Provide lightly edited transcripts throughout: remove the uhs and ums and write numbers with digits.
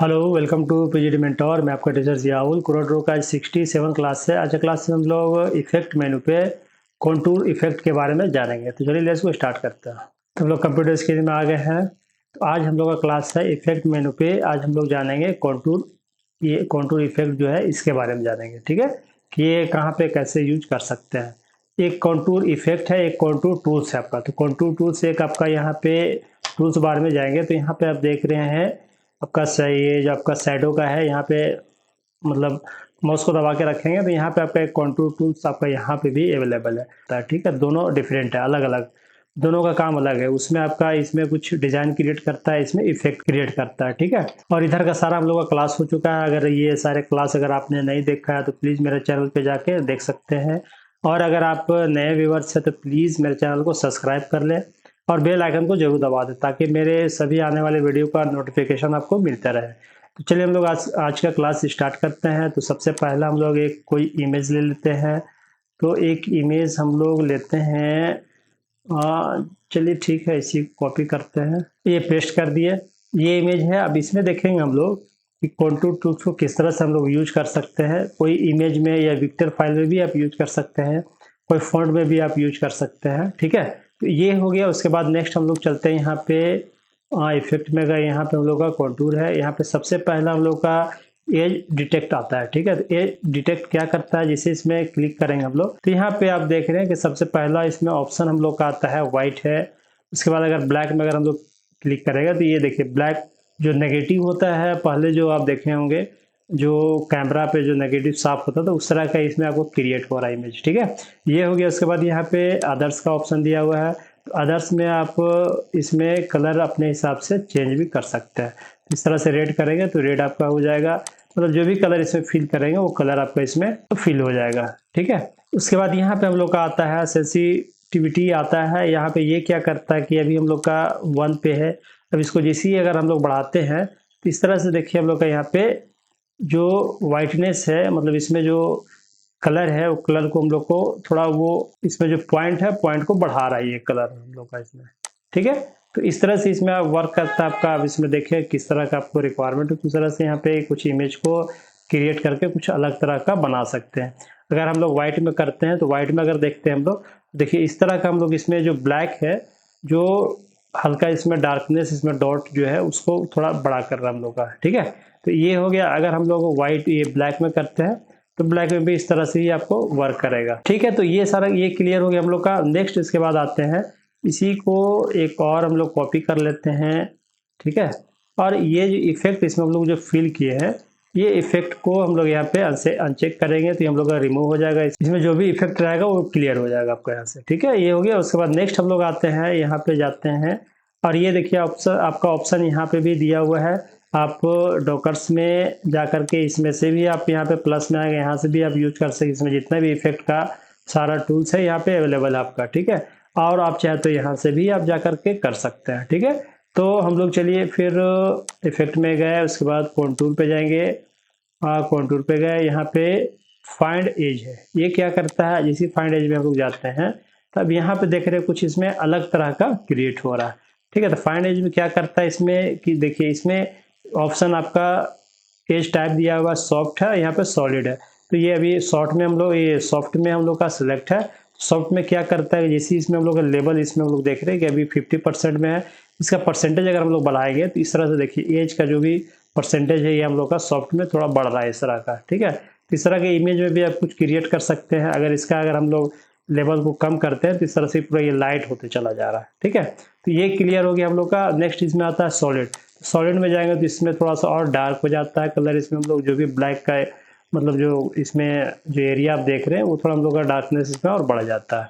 Hello, welcome to PGD mentor. मैं आपका teacher Ziaul. कोरोड्रो का आज 67 क्लास है। आज का क्लास में हम लोग इफेक्ट मेनू पे कॉन्टूर इफेक्ट के बारे में जानेंगे। तो चलिए लेट्स को स्टार्ट करते हैं। तो हम लोग कंप्यूटर स्क्रीन में आ गए हैं। तो आज हम लोग का क्लास है इफेक्ट मेनू पे। आज हम लोग जानेंगे कॉन्टूर, ये कॉन्टूर इफेक्ट जो है इसके बारे में जानेंगे। ठीक है, कि ये कहाँ पे कैसे यूज कर सकते हैं। एक कॉन्टूर इफेक्ट है, एक कॉन्टूर टूल्स है आपका। तो कॉन्टूर टूल्स एक आपका यहाँ पे टूल्स बार में जाएंगे तो यहाँ पे आप देख रहे हैं आपका ये जो आपका शैडो का है, यहाँ पे मतलब माउस को दबा के रखेंगे तो यहाँ पे आपका एक कॉन्टूर टूल्स आपका यहाँ पे भी अवेलेबल है। ठीक है, दोनों डिफरेंट है, अलग अलग, दोनों का काम अलग है। उसमें आपका इसमें कुछ डिजाइन क्रिएट करता है, इसमें इफेक्ट क्रिएट करता है। ठीक है, और इधर का सारा हम लोग का क्लास हो चुका है। अगर ये सारे क्लास अगर आपने नहीं देखा है तो प्लीज मेरे चैनल पे जाके देख सकते हैं। और अगर आप नए व्यूअर्स है तो प्लीज मेरे चैनल को सब्सक्राइब कर ले और बेल आइकन को जरूर दबा दें ताकि मेरे सभी आने वाले वीडियो का नोटिफिकेशन आपको मिलता रहे। तो चलिए हम लोग आज का क्लास स्टार्ट करते हैं। तो सबसे पहला हम लोग एक कोई इमेज ले लेते हैं। तो एक इमेज हम लोग लेते हैं, चलिए ठीक है, इसी कॉपी करते हैं, ये पेस्ट कर दिए। ये इमेज है। अब इसमें देखेंगे हम लोग कि कॉन्टूर टूल्स को किस तरह से हम लोग यूज कर सकते हैं। कोई इमेज में या विक्टर फाइल में भी आप यूज कर सकते हैं, कोई फॉन्ट में भी आप यूज कर सकते हैं। ठीक है, तो ये हो गया। उसके बाद नेक्स्ट हम लोग चलते हैं यहाँ पे इफेक्ट में गए। यहाँ पे हम लोग का कॉन्टूर है। यहाँ पे सबसे पहला हम लोग का एज डिटेक्ट आता है। ठीक है, तो एज डिटेक्ट क्या करता है, जिसे इसमें क्लिक करेंगे हम लोग तो यहाँ पे आप देख रहे हैं कि सबसे पहला इसमें ऑप्शन हम लोग का आता है व्हाइट है। उसके बाद अगर ब्लैक में अगर हम लोग क्लिक करेंगे तो ये देखिए ब्लैक जो नेगेटिव होता है, पहले जो आप देखे होंगे जो कैमरा पे जो नेगेटिव साफ होता था उस तरह का इसमें आपको क्रिएट हो रहा है इमेज। ठीक है, ये हो गया। उसके बाद यहाँ पे अदर्स का ऑप्शन दिया हुआ है। तो अदर्स में आप इसमें कलर अपने हिसाब से चेंज भी कर सकते हैं। इस तरह से रेड करेंगे तो रेड आपका हो जाएगा, मतलब जो भी कलर इसमें फिल करेंगे वो कलर आपका इसमें फिल हो जाएगा। ठीक है, उसके बाद यहाँ पे हम लोग का आता है सेंसिटिविटी आता है। यहाँ पे ये क्या करता है कि अभी हम लोग का 1 पे है। अब इसको जैसे ही अगर हम लोग बढ़ाते हैं तो इस तरह से देखिए हम लोग का यहाँ पे जो वाइटनेस है, मतलब इसमें जो कलर है वो कलर को हम लोग को थोड़ा वो इसमें जो पॉइंट है पॉइंट को बढ़ा रहा है ये कलर हम लोग का इसमें। ठीक है, तो इस तरह से इसमें वर्क करता है आपका। अब इसमें देखिए किस तरह का आपको रिक्वायरमेंट है, उस तरह से यहाँ पे कुछ इमेज को क्रिएट करके कुछ अलग तरह का बना सकते हैं। अगर हम लोग व्हाइट में करते हैं तो व्हाइट में अगर देखते हैं हम लोग, देखिए इस तरह का हम लोग इसमें जो ब्लैक है, जो हल्का इसमें डार्कनेस, इसमें डॉट जो है उसको थोड़ा बड़ा कर रहा है हम लोग का। ठीक है, तो ये हो गया। अगर हम लोग व्हाइट ये ब्लैक में करते हैं तो ब्लैक में भी इस तरह से ही आपको वर्क करेगा। ठीक है, तो ये सारा ये क्लियर हो गया हम लोग का। नेक्स्ट इसके बाद आते हैं, इसी को एक और हम लोग कॉपी कर लेते हैं। ठीक है, और ये जो इफेक्ट इसमें हम लोग जो फिल किए हैं ये इफेक्ट को हम लोग यहाँ पे अनचेक करेंगे तो हम लोग का रिमूव हो जाएगा। इसमें जो भी इफेक्ट रहेगा वो क्लियर हो जाएगा आपको यहाँ से। ठीक है, ये हो गया। उसके बाद नेक्स्ट हम लोग आते हैं, यहाँ पे जाते हैं और ये देखिए ऑप्शन, आपका ऑप्शन यहाँ पे भी दिया हुआ है। आप डॉकर्स में जा करके इसमें से भी आप यहाँ पे प्लस में आएंगे, यहाँ से भी आप यूज कर सकते। इसमें जितना भी इफेक्ट का सारा टूल्स है यहाँ पे अवेलेबल है आपका। ठीक है, और आप चाहे तो यहाँ से भी आप जा करके कर सकते हैं। ठीक है, तो हम लोग चलिए फिर इफेक्ट में गए। उसके बाद कॉन्टूर पे जाएंगे। कॉन्टूर पे गए, यहाँ पे फाइंड एज है। ये क्या करता है, जैसे फाइंड एज में हम लोग जाते हैं तब यहाँ पे देख रहे हैं कुछ इसमें अलग तरह का क्रिएट हो रहा है। ठीक है, तो फाइंड एज में क्या करता है इसमें कि देखिए इसमें ऑप्शन आपका एज टाइप दिया हुआ सॉफ्ट है, यहाँ पे सॉलिड है। तो ये अभी शॉर्ट में हम लोग, ये सॉफ्ट में हम लोग का सिलेक्ट है। सॉफ्ट में क्या करता है, जैसे इसमें हम लोग का लेवल इसमें हम लोग देख रहे हैं कि अभी 50% में है। इसका परसेंटेज अगर हम लोग बढ़ाएंगे तो इस तरह से देखिए एज का जो भी परसेंटेज है ये हम लोग का सॉफ्ट में थोड़ा बढ़ रहा है इस तरह का। ठीक है, तो इस तरह के इमेज में भी आप कुछ क्रिएट कर सकते हैं। अगर इसका अगर हम लोग लेवल को कम करते हैं तो इस तरह से पूरा ये लाइट होते चला जा रहा है। ठीक है, तो ये क्लियर हो गया हम लोग का। नेक्स्ट इसमें आता है सॉलिड। सॉलिड में जाएंगे तो इसमें थोड़ा सा और डार्क हो जाता है कलर। इसमें हम लोग जो भी ब्लैक का मतलब जो इसमें जो एरिया आप देख रहे हैं वो थोड़ा हम लोग का डार्कनेस इसमें और बढ़ जाता है।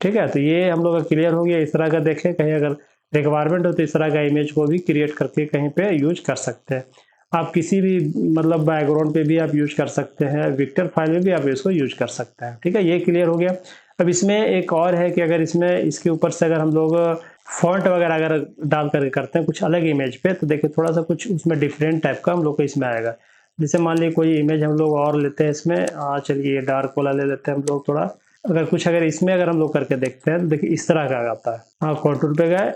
ठीक है, तो ये हम लोग का क्लियर हो गया। इस तरह का देखें, कहीं अगर रिक्वायरमेंट हो तो इस तरह का इमेज को भी क्रिएट करके कहीं पे यूज कर सकते हैं। आप किसी भी मतलब बैकग्राउंड पे भी आप यूज कर सकते हैं, विक्टर फाइल में भी आप इसको यूज कर सकते हैं। ठीक है, ये क्लियर हो गया। अब इसमें एक और है कि अगर इसमें इसके ऊपर से अगर हम लोग फॉन्ट वगैरह अगर डाल करके करते हैं कुछ अलग इमेज पे तो देखिए थोड़ा सा कुछ उसमें डिफरेंट टाइप का हम लोग को इसमें आएगा। जैसे मान लीजिए कोई इमेज हम लोग और लेते हैं इसमें, चलिए डार्क वाला ले लेते हैं हम लोग थोड़ा। अगर कुछ अगर इसमें अगर हम लोग करके देखते हैं तो देखिए इस तरह का आता है। कॉन्टूर पे गए,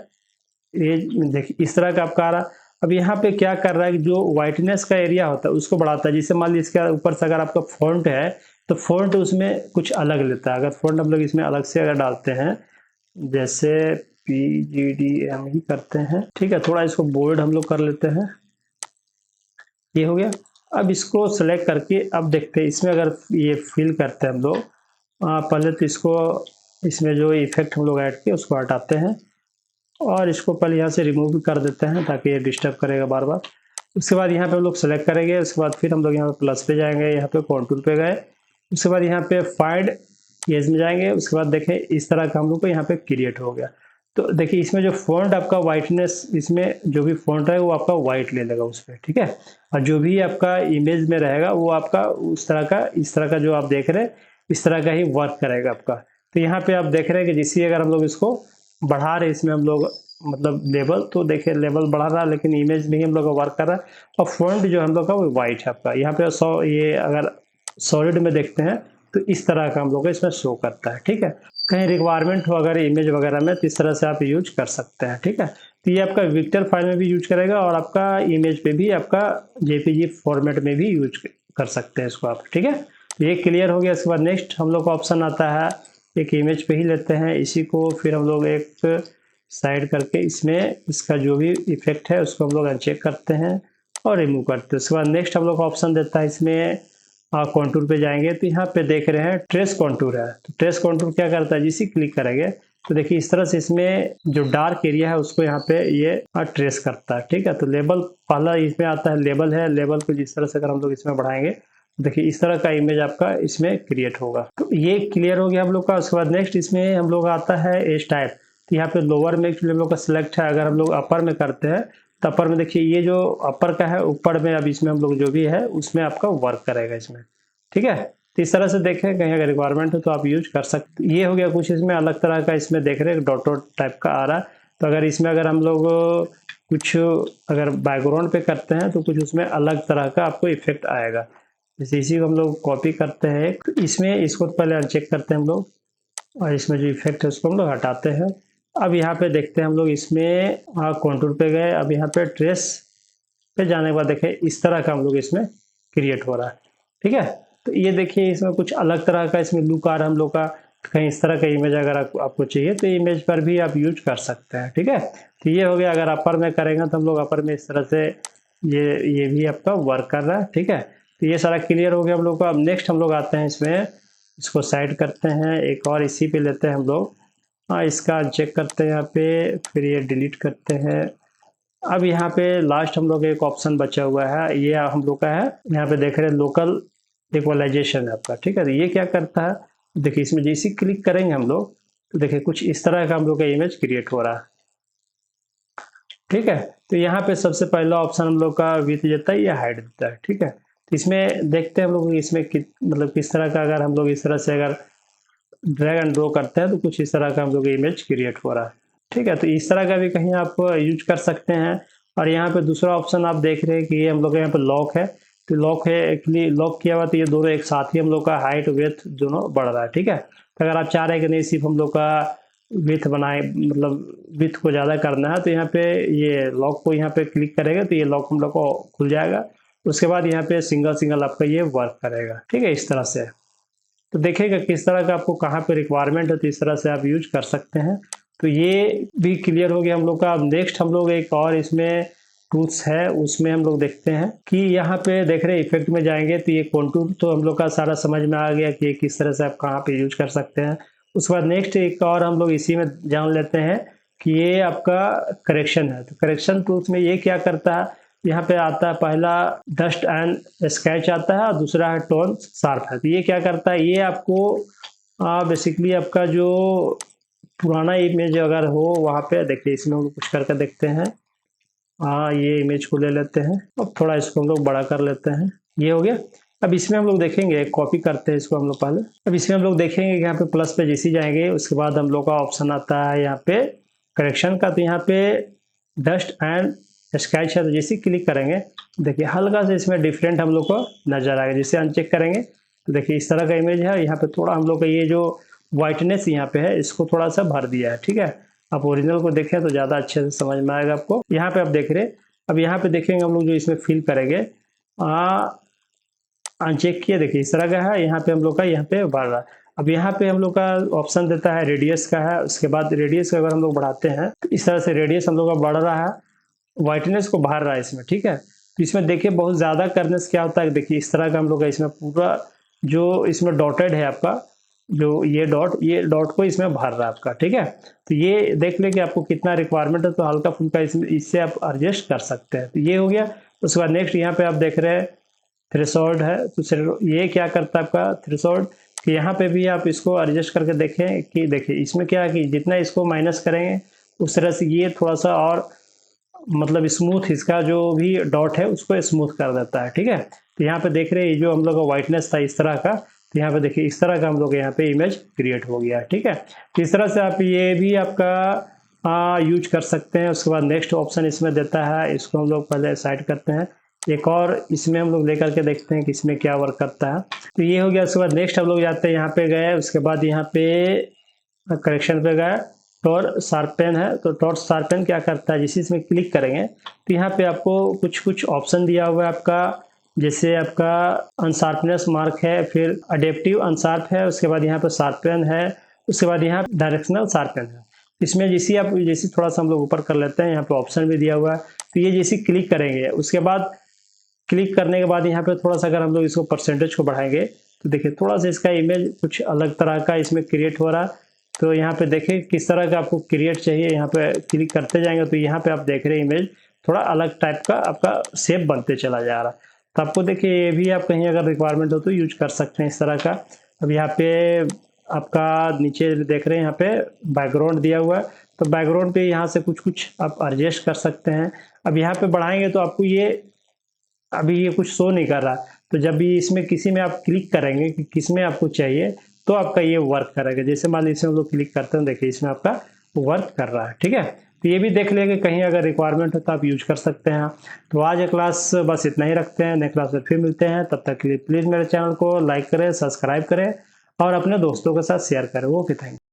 ये देखिए इस तरह का आपका आ रहा। अब यहाँ पे क्या कर रहा है कि जो वाइटनेस का एरिया होता है उसको बढ़ाता है। जैसे मान लीजिए इसके ऊपर से अगर आपका फ़ॉन्ट है तो फ़ॉन्ट उसमें कुछ अलग लेता है। अगर फ़ॉन्ट हम लोग इसमें अलग से अगर डालते हैं, जैसे PGDM ही करते हैं, ठीक है, थोड़ा इसको बोल्ड हम लोग कर लेते हैं, ये हो गया। अब इसको सेलेक्ट करके अब देखते हैं इसमें अगर ये फिल करते हैं हम लोग, पहले तो इसको इसमें जो इफेक्ट हम लोग ऐड किए उसको हटाते हैं और इसको पहले यहाँ से रिमूव भी कर देते हैं ताकि ये डिस्टर्ब करेगा बार बार। उसके बाद यहाँ पे हम लोग सेलेक्ट करेंगे, उसके बाद फिर हम लोग यहाँ पे प्लस पे जाएंगे, यहाँ पे कॉन्टूर पे गए, उसके बाद यहाँ पे फाइंड एज में जाएंगे, उसके बाद देखें इस तरह का हम लोग को यहाँ पे क्रिएट हो गया। तो देखिए इसमें जो फॉन्ट आपका वाइटनेस, इसमें जो भी फॉन्ट है वो आपका वाइट ले लेगा उस पर, ठीक है, और जो भी आपका इमेज में रहेगा वो आपका उस तरह का, इस तरह का जो आप देख रहे हैं इस तरह का ही वर्क करेगा आपका। तो यहाँ पे आप देख रहे हैं कि जैसे अगर हम लोग इसको बढ़ा रहे, इसमें हम लोग मतलब लेवल, तो देखिए लेवल बढ़ा रहा है लेकिन इमेज में ही हम लोग का वर्क कर रहा है, और फॉन्ट जो हम लोग का वो वाइट है आपका। यहाँ पे ये अगर सॉलिड में देखते हैं तो इस तरह का हम लोग को इसमें शो करता है, ठीक है। कहीं रिक्वायरमेंट हो अगर इमेज वगैरह में तो इस तरह से आप यूज कर सकते हैं, ठीक है। तो ये आपका विक्टर फाइल में भी यूज करेगा और आपका इमेज पे भी, आपका JPG फॉर्मेट में भी यूज कर सकते हैं इसको आप, ठीक है। तो ये क्लियर हो गया। इसके बाद नेक्स्ट हम लोग का ऑप्शन आता है, एक इमेज पे ही लेते हैं इसी को, फिर हम लोग एक साइड करके इसमें इसका जो भी इफेक्ट है उसको हम लोग अनचेक करते हैं और रिमूव करते हैं। उसके बाद नेक्स्ट हम लोग का ऑप्शन देता है इसमें कॉन्टूर पे जाएंगे तो यहाँ पे देख रहे हैं ट्रेस कॉन्टूर है। तो ट्रेस कॉन्टूर क्या करता है, जिसे क्लिक करेंगे तो देखिए इस तरह से इसमें जो डार्क एरिया है उसको यहाँ पे ये ट्रेस करता है, ठीक है। तो लेबल पहला इसमें आता है, लेबल है, लेबल को जिस तरह से अगर हम लोग इसमें बढ़ाएंगे देखिए इस तरह का इमेज आपका इसमें क्रिएट होगा। तो ये क्लियर हो गया हम लोग का। उसके बाद नेक्स्ट इसमें हम लोग आता है एज टाइप। तो यहाँ पे लोअर में एक्चुअली हम लोग का सिलेक्ट है, अगर हम लोग अपर में करते हैं तो अपर में देखिए ये जो अपर का है ऊपर में, अब इसमें हम लोग जो भी है उसमें आपका वर्क करेगा इसमें, ठीक है। तो इस तरह से देखें कहीं अगर रिक्वायरमेंट हो तो आप यूज कर सकते। ये हो गया कुछ इसमें अलग तरह का, इसमें देख रहे हैं डॉट डॉट टाइप का आ रहा है। तो अगर इसमें अगर हम लोग कुछ अगर बैकग्राउंड पे करते हैं तो कुछ उसमें अलग तरह का आपको इफेक्ट आएगा। जैसे इसी को हम लोग कॉपी करते हैं तो इसमें इसको पहले अनचेक करते हैं हम लोग और इसमें जो इफेक्ट है उसको हम लोग हटाते हैं। अब यहाँ पे देखते हैं हम लोग इसमें कॉन्टूर पे गए, अब यहाँ पे ट्रेस पे जाने के बाद देखें इस तरह का हम लोग इसमें क्रिएट हो रहा है, ठीक है। तो ये देखिए इसमें कुछ अलग तरह का इसमें लुक आ रहा है हम लोग का। कहीं इस तरह का इमेज अगर आपको चाहिए तो इमेज पर भी आप यूज कर सकते हैं, ठीक है। तो ये हो गया। अगर अपर में करेंगे तो हम लोग अपर में इस तरह से ये भी आपका वर्क कर रहा है, ठीक है। तो ये सारा क्लियर हो गया हम लोग का। अब नेक्स्ट हम लोग आते हैं इसमें, इसको साइड करते हैं, एक और इसी पे लेते हैं हम लोग, इसका चेक करते हैं यहाँ पे, फिर ये डिलीट करते हैं। अब यहाँ पे लास्ट हम लोग एक ऑप्शन बचा हुआ है, ये हम लोग का है, यहाँ पे देख रहे हैं लोकल इक्वलाइजेशन है आपका, ठीक है। तो ये क्या करता है, देखिए इसमें जैसे क्लिक करेंगे हम लोग तो देखिए कुछ इस तरह का हम लोग का इमेज क्रिएट हो रहा है, ठीक है। तो यहाँ पे सबसे पहला ऑप्शन हम लोग का विड्थ देता है या हाइट देता है, ठीक है। तो इसमें देखते हैं हम लोग इसमें मतलब किस तरह का, अगर हम लोग इस तरह से अगर ड्रैग एंड ड्रॉ करते हैं तो कुछ इस तरह का हम लोग इमेज क्रिएट हो रहा है, ठीक है। तो इस तरह का भी कहीं आप यूज कर सकते हैं। और यहाँ पे दूसरा ऑप्शन आप देख रहे हैं कि ये हम लोग का यहाँ पे लॉक है। तो लॉक है, एक्चुअली लॉक किया हुआ तो ये दोनों एक साथ ही हम लोग का हाइट विड्थ दोनों बढ़ रहा है, ठीक है। तो अगर आप चाह रहे हैं कि नहीं सिर्फ हम लोग का विड्थ बनाए, मतलब विड्थ को ज़्यादा करना है, तो यहाँ पे ये लॉक को यहाँ पे क्लिक करेगा तो ये लॉक हम लोग को खुल जाएगा। उसके बाद यहाँ पे सिंगल सिंगल आपका ये वर्क करेगा, ठीक है, इस तरह से। तो देखिएगा किस तरह का आपको कहाँ पे रिक्वायरमेंट है तो इस तरह से आप यूज कर सकते हैं। तो ये भी क्लियर हो गया हम लोग का। अब नेक्स्ट हम लोग एक और इसमें टूल्स है उसमें हम लोग देखते हैं कि यहाँ पे देख रहे हैं इफेक्ट में जाएंगे तो ये कॉन्टूर तो हम लोग का सारा समझ में आ गया कि ये किस तरह से आप कहाँ पे यूज कर सकते हैं। उसके बाद नेक्स्ट एक और हम लोग इसी में जान लेते हैं कि ये आपका करेक्शन है। तो करेक्शन टूल्स में ये क्या करता है, यहाँ पे आता है पहला डस्ट एंड स्केच आता है और दूसरा है टोन शार्प है। तो ये क्या करता है, ये आपको बेसिकली आपका जो पुराना इमेज अगर हो वहाँ पे देखिए, इसमें हम लोग कुछ करके देखते हैं। ये इमेज को ले लेते हैं, अब थोड़ा इसको हम लोग बड़ा कर लेते हैं, ये हो गया। अब इसमें हम लोग देखेंगे, कॉपी करते हैं इसको हम लोग पहले। अब इसमें हम लोग देखेंगे कि यहाँ पे प्लस पे जैसे जाएंगे उसके बाद हम लोग का ऑप्शन आता है यहाँ पे करेक्शन का। तो यहाँ पे डस्ट एंड स्केच है, तो जैसे क्लिक करेंगे देखिए हल्का से इसमें डिफरेंट हम लोग को नजर आएगा। जैसे अनचेक करेंगे तो देखिए इस तरह का इमेज है। यहाँ पे थोड़ा हम लोग का ये जो वाइटनेस यहाँ पे है इसको थोड़ा सा भर दिया है, ठीक है। आप ओरिजिनल को देखें तो ज़्यादा अच्छे से समझ में आएगा आपको। यहाँ पे आप देख रहे अब यहाँ पे देखेंगे हम लोग जो इसमें फिल करेंगे अनचेक किए, देखिए इस तरह का है, यहाँ पे हम लोग का यहाँ पे बढ़ रहा है। अब यहाँ पे हम लोग का ऑप्शन देता है रेडियस का है, उसके बाद रेडियस का अगर हम लोग बढ़ाते हैं तो इस तरह से रेडियस हम लोग का बढ़ रहा है, वाइटनेस को बाहर रहा है इसमें, ठीक है। तो इसमें देखिए बहुत ज़्यादा करने से क्या होता है, देखिए इस तरह का हम लोग का इसमें पूरा जो इसमें डॉटेड है आपका, जो ये डॉट को इसमें भर रहा है आपका, ठीक है। तो ये देख ले कि आपको कितना रिक्वायरमेंट है, तो हल्का फुल्का इसमें इससे आप एडजस्ट कर सकते हैं। तो ये हो गया। उसके बाद नेक्स्ट यहाँ पे आप देख रहे हैं थ्रेशोल्ड है, तो ये क्या करता है आपका थ्रेशोल्ड, कि यहाँ पे भी आप इसको एडजस्ट करके देखें कि देखिए इसमें क्या है कि जितना इसको माइनस करेंगे उस तरह से ये थोड़ा सा और मतलब स्मूथ, इसका जो भी डॉट है उसको स्मूथ कर देता है, ठीक है। तो यहाँ पे देख रहे हैं जो हम लोग का वाइटनेस था इस तरह का, तो यहाँ पे देखिए इस तरह का हम लोग यहाँ पे इमेज क्रिएट हो गया, ठीक है। तो इस तरह से आप ये भी आपका यूज कर सकते हैं। उसके बाद नेक्स्ट ऑप्शन इसमें देता है, इसको हम लोग पहले साइड करते हैं, एक और इसमें हम लोग लेकर के देखते हैं कि इसमें क्या वर्क करता है। तो ये हो गया। उसके बाद नेक्स्ट हम लोग जाते हैं, यहाँ पे गए, उसके बाद यहाँ पे करेक्शन पे गए, टॉर शार्पन है, तो टॉर शार्पन क्या करता है, जिस इसमें क्लिक करेंगे तो यहाँ पे आपको कुछ ऑप्शन दिया हुआ है आपका, जैसे आपका अनशार्पनेस मार्क है, फिर अडेप्टिव अनशार्प है, उसके बाद यहाँ पे शार्पन है, उसके बाद यहाँ डायरेक्शनल शार्पन है। इसमें जैसे थोड़ा सा हम लोग ऊपर कर लेते हैं, यहाँ पे ऑप्शन भी दिया हुआ है। तो ये जैसे क्लिक करेंगे, उसके बाद क्लिक करने के बाद यहाँ पे थोड़ा सा अगर हम लोग इसको परसेंटेज को बढ़ाएंगे तो देखिए थोड़ा सा इसका इमेज कुछ अलग तरह का इसमें क्रिएट हो रहा है। तो यहाँ पे देखिए किस तरह का आपको क्रिएट चाहिए, यहाँ पे क्लिक करते जाएंगे तो यहाँ पे आप देख रहे हैं इमेज थोड़ा अलग टाइप का आपका शेप बनते चला जा रहा है। तो आपको देखिए ये भी आप कहीं अगर रिक्वायरमेंट हो तो यूज कर सकते हैं इस तरह का। अब यहाँ पे आपका नीचे देख रहे हैं यहाँ पे बैकग्राउंड दिया हुआ है, तो बैकग्राउंड पे यहाँ से कुछ आप एडजस्ट कर सकते हैं। अब यहाँ पे बढ़ाएंगे तो आपको ये अभी ये कुछ शो नहीं कर रहा, तो जब भी इसमें किसी में आप क्लिक करेंगे कि किस में आपको चाहिए तो आपका ये वर्क करेगा। जैसे मान लीजिए हम लोग क्लिक करते हैं, देखिए इसमें आपका वर्क कर रहा है, ठीक है। तो ये भी देख लेंगे कहीं अगर रिक्वायरमेंट हो तो आप यूज कर सकते हैं। तो आज क्लास बस इतना ही रखते हैं, नेक्स्ट क्लास में फिर मिलते हैं। तब तक के लिए प्लीज़ मेरे चैनल को लाइक करें, सब्सक्राइब करें और अपने दोस्तों के साथ शेयर करें। Okay, thank you.